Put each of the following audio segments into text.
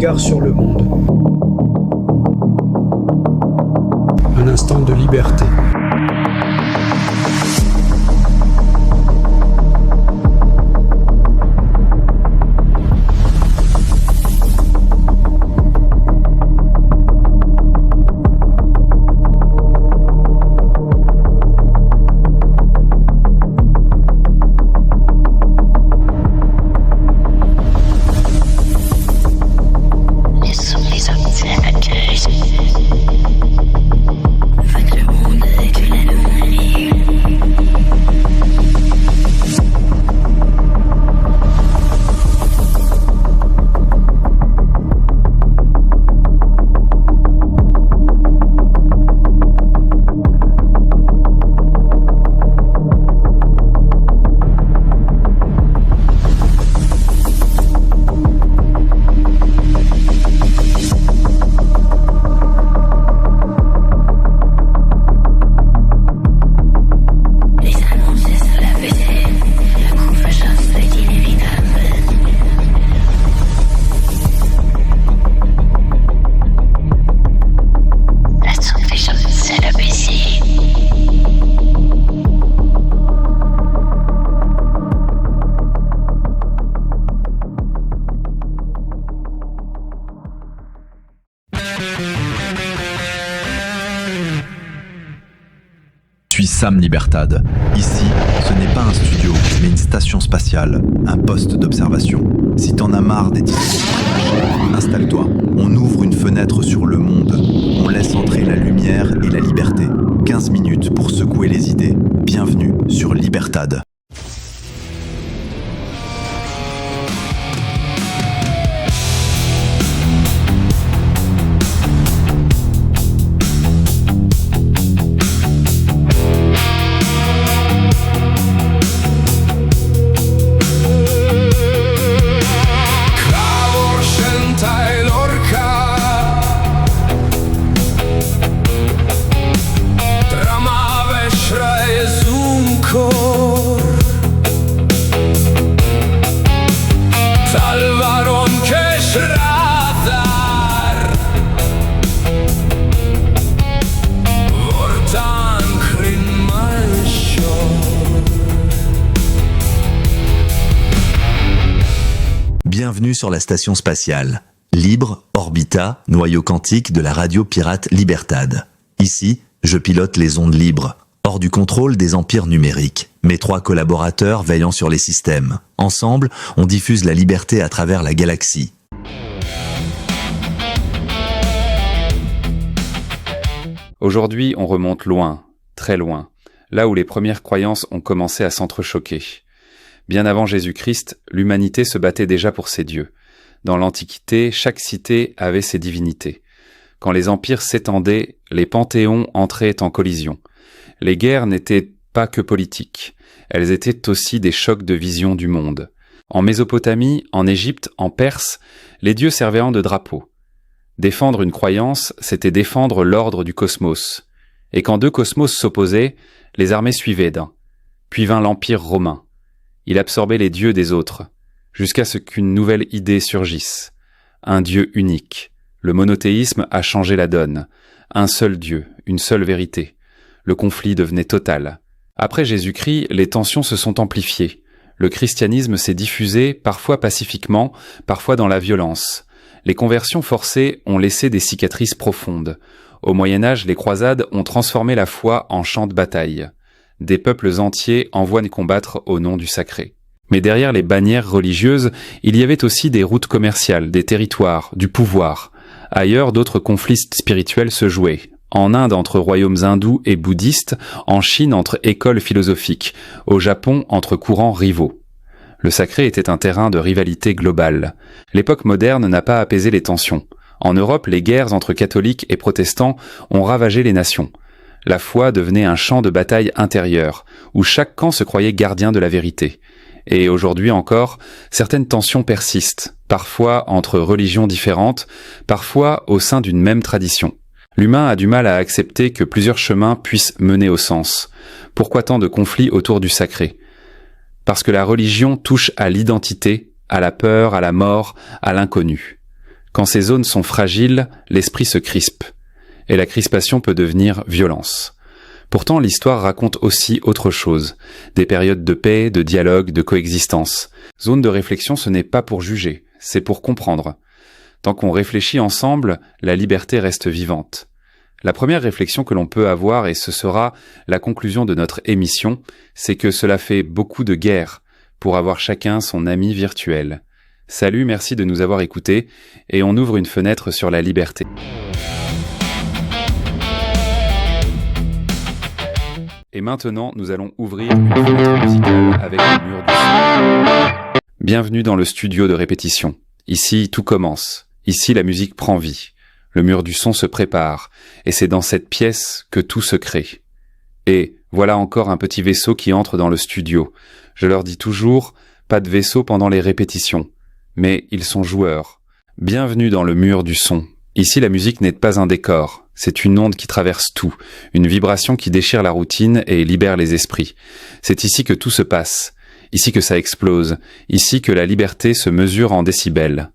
regard sur le monde. Un instant de liberté. Je suis Sam Libertad. Ici, ce n'est pas un studio, mais une station spatiale, un poste d'observation. Si t'en as marre des discours prémâchés, installe-toi. On ouvre une fenêtre sur le monde. On laisse entrer la lumière et la liberté. 15 minutes pour secouer les idées. Bienvenue sur Libertad. Bienvenue sur la station spatiale. Libre, Orbita, noyau quantique de la radio pirate Libertad. Ici, je pilote les ondes libres, hors du contrôle des empires numériques. Mes 3 collaborateurs veillant sur les systèmes. Ensemble, on diffuse la liberté à travers la galaxie. Aujourd'hui, on remonte loin, très loin, là où les premières croyances ont commencé à s'entrechoquer. Bien avant Jésus-Christ, l'humanité se battait déjà pour ses dieux. Dans l'Antiquité, chaque cité avait ses divinités. Quand les empires s'étendaient, les panthéons entraient en collision. Les guerres n'étaient pas que politiques. Elles étaient aussi des chocs de vision du monde. En Mésopotamie, en Égypte, en Perse, les dieux servaient de drapeau. Défendre une croyance, c'était défendre l'ordre du cosmos. Et quand 2 cosmos s'opposaient, les armées suivaient d'un. Puis vint l'Empire romain. Il absorbait les dieux des autres, jusqu'à ce qu'une nouvelle idée surgisse. Un Dieu unique. Le monothéisme a changé la donne. Un seul Dieu, une seule vérité. Le conflit devenait total. Après Jésus-Christ, les tensions se sont amplifiées. Le christianisme s'est diffusé, parfois pacifiquement, parfois dans la violence. Les conversions forcées ont laissé des cicatrices profondes. Au Moyen-Âge, les croisades ont transformé la foi en champ de bataille. Des peuples entiers envoient combattre au nom du sacré. Mais derrière les bannières religieuses, il y avait aussi des routes commerciales, des territoires, du pouvoir. Ailleurs, d'autres conflits spirituels se jouaient. En Inde, entre royaumes hindous et bouddhistes, en Chine, entre écoles philosophiques, au Japon, entre courants rivaux. Le sacré était un terrain de rivalité globale. L'époque moderne n'a pas apaisé les tensions. En Europe, les guerres entre catholiques et protestants ont ravagé les nations. La foi devenait un champ de bataille intérieur, où chaque camp se croyait gardien de la vérité. Et aujourd'hui encore, certaines tensions persistent, parfois entre religions différentes, parfois au sein d'une même tradition. L'humain a du mal à accepter que plusieurs chemins puissent mener au sens. Pourquoi tant de conflits autour du sacré ? Parce que la religion touche à l'identité, à la peur, à la mort, à l'inconnu. Quand ces zones sont fragiles, l'esprit se crispe. Et la crispation peut devenir violence. Pourtant, l'histoire raconte aussi autre chose. Des périodes de paix, de dialogue, de coexistence. Zone de réflexion, ce n'est pas pour juger, c'est pour comprendre. Tant qu'on réfléchit ensemble, la liberté reste vivante. La première réflexion que l'on peut avoir, et ce sera la conclusion de notre émission, c'est que cela fait beaucoup de guerre pour avoir chacun son ami virtuel. Salut, merci de nous avoir écoutés, et on ouvre une fenêtre sur la liberté. Et maintenant, nous allons ouvrir une fenêtre musicale avec le mur du son. Bienvenue dans le studio de répétition. Ici, tout commence. Ici, la musique prend vie. Le mur du son se prépare, et c'est dans cette pièce que tout se crée. Et voilà encore un petit vaisseau qui entre dans le studio. Je leur dis toujours, pas de vaisseau pendant les répétitions. Mais ils sont joueurs. Bienvenue dans le mur du son. Ici, la musique n'est pas un décor. C'est une onde qui traverse tout, une vibration qui déchire la routine et libère les esprits. C'est ici que tout se passe, ici que ça explose, ici que la liberté se mesure en décibels.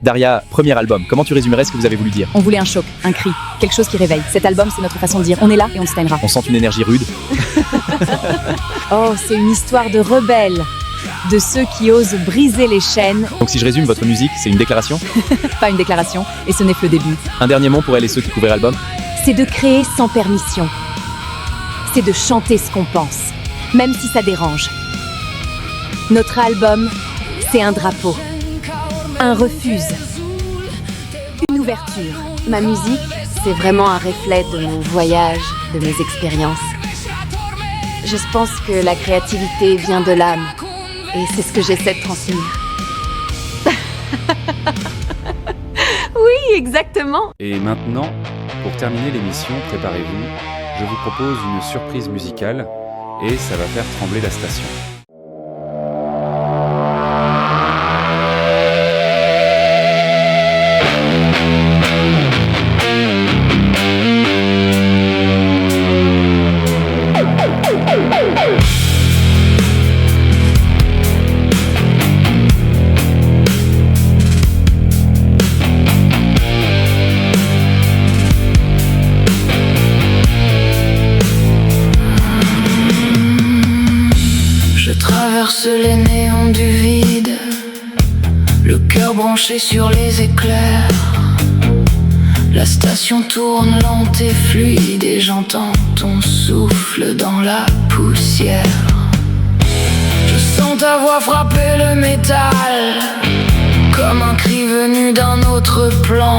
Daria, premier album, comment tu résumerais ce que vous avez voulu dire? On voulait un choc, un cri, quelque chose qui réveille. Cet album, c'est notre façon de dire on est là et on se tiendra. On sent une énergie rude. Oh, c'est une histoire de rebelles, de ceux qui osent briser les chaînes. Donc si je résume, votre musique, c'est une déclaration? Pas une déclaration, et ce n'est que le début. Un dernier mot pour elle et ceux qui couvraient l'album? C'est de créer sans permission. C'est de chanter ce qu'on pense, même si ça dérange. Notre album, c'est un drapeau, un refuge, une ouverture. Ma musique, c'est vraiment un reflet de mon voyage, de mes expériences. Je pense que la créativité vient de l'âme, et c'est ce que j'essaie de transmettre. Oui, exactement. Et maintenant, pour terminer l'émission, préparez-vous, je vous propose une surprise musicale et ça va faire trembler la station. Les néons du vide, le cœur branché sur les éclairs. La station tourne lente et fluide et j'entends ton souffle dans la poussière. Je sens ta voix frapper le métal comme un cri venu d'un autre plan.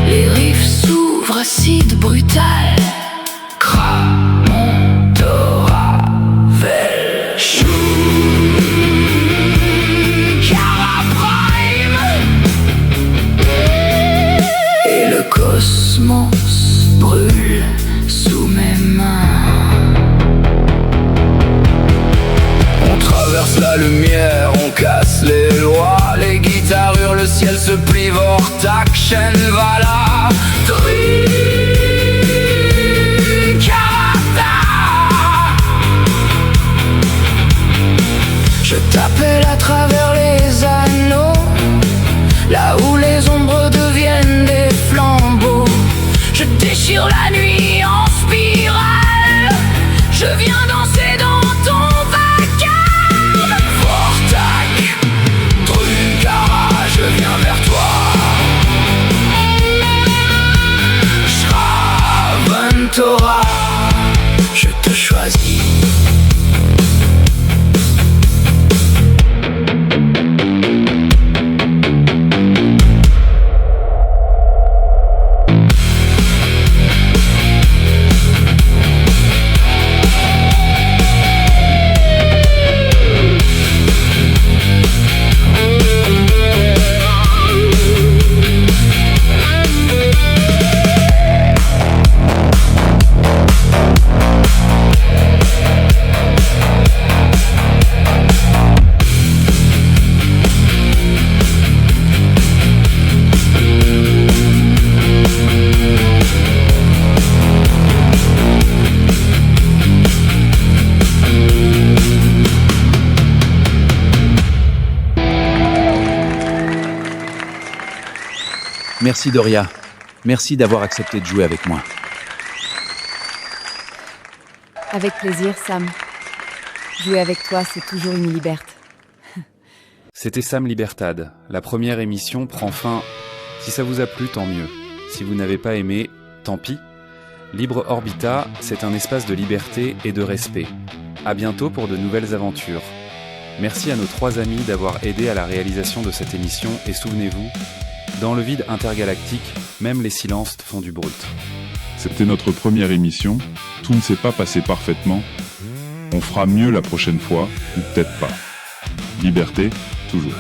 Les riffs s'ouvrent, acides, brutales. Le cosmos brûle sous mes mains. On traverse la lumière, on casse les lois. Les guitares hurlent, le ciel se plie, Vortak, Shenvala, je t'appelle à travers les anneaux, là où les ombres deviennent des flambeaux. Je déchire la nuit en spirale, je viens danser dans ton vacarme. Vortak, Drunkara, je viens vers toi. Shravantora, je te choisis. Merci Doria, merci d'avoir accepté de jouer avec moi. Avec plaisir, Sam. Jouer avec toi, c'est toujours une liberté. C'était Sam Libertad. La première émission prend fin. Si ça vous a plu, tant mieux. Si vous n'avez pas aimé, tant pis. Libre Orbita, c'est un espace de liberté et de respect. À bientôt pour de nouvelles aventures. Merci à nos 3 amis d'avoir aidé à la réalisation de cette émission et souvenez-vous, dans le vide intergalactique, même les silences font du brut. C'était notre première émission, tout ne s'est pas passé parfaitement. On fera mieux la prochaine fois, ou peut-être pas. Liberté, toujours.